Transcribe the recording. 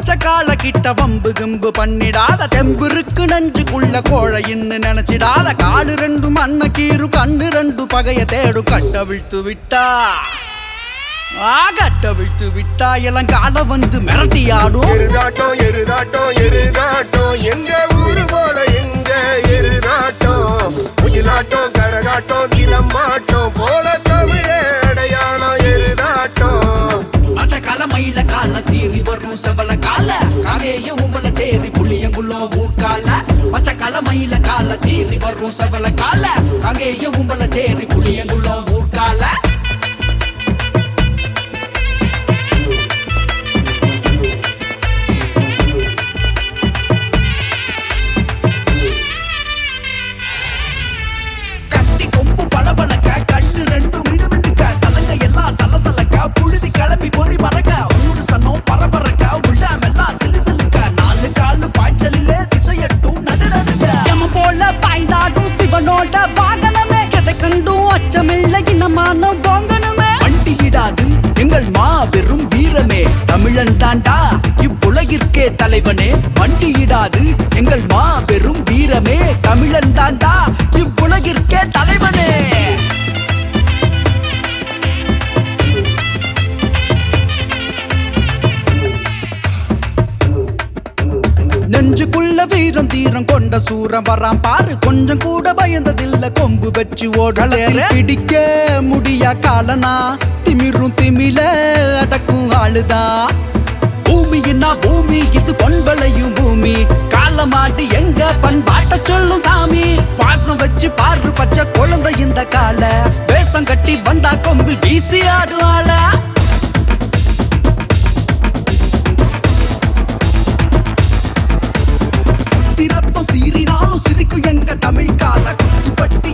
பச்சை கால கிட்ட வம்பு கம்பு பண்ணிடாத தெம்புருக்கு நஞ்சுக்குள்ள கோழைன்னு நினைச்சிடாத காலு ரெண்டும் அன்ன கீரு கண்ணு ரெண்டு பகைய தேடு கட்ட விழ்த்து விட்டா கட்ட விழ்த்து விட்டா இளங்கால வந்து மிரட்டியாடும் எருதாட்டம் எருதாட்டம் எருதாட்டம் எங்க ஊரு போல எங்க எருதாட்டம் உயிலாட்டம் கரகாட்டம் சிலம்பாட்டம் போல தமிழே அடையாளம் எருதாட்டம் பச்சை மயில கால சீறி வரும் செவல கால காகேய உம்பல சேரி புளியங்குள்ளோ ஊர்கால பச்சை மயில கால சீறி வரும் செவல கால காகேய உம்பல சேரி புளியங்குள்ளோ ஊர்கால கட்டி கொம்பு பளபளக்க கண்ணு ரெண்டு மினுமினுக்க சலங்க எல்லாம் சலசலக்க புழுதி கிளம்பி பொறி மறக்க ஊரு சன்னம் பரபரக்க உள்ளாமெல்லாம் சிலு சிலுக்க நாலு காலு பாய்ச்சலிலே திசையட்டும் நடுநடுங்க எம போல பாய்ந்தாடும் சிவனோட வாகனமே கதை கண்டும் அச்சமில்லை இனமான போங்கணுமே வண்டியிடாது எங்கள் மாபெரும் வீரமே தமிழன் தாண்டா இவ்வுலகிற்கே தலைவனே வண்டியிடாது எங்கள் மாபெரும் வீரமே தமிழன் தாண்டா இவ்வுலகிற்கே தலைவனே நெஞ்சுக்குள்ள வீரம் தீரம் கொண்ட சூரம் வரான் பாரு கொஞ்சம் கூட பயந்ததில்ல கொம்பு வச்சு ஓடல பிடிக்க முடியா காலனா திமிரும் திமில அடக்கும் ஆளுதான் பூமின்னா பூமி இது பொன்பளையும் பூமி காலமாட்டு எங்க பண்பாட்ட சொல்லும் சாமி பாசம் வச்சு பாரு பச்சை குழந்தை இந்த கால வேஷம் கட்டி வந்தா கொம்பில் வீசி ஆடுவாள திறத்தம் சீறினாலும் சிரிக்கும் எங்க தமிழ் கால குத்துப்பட்டு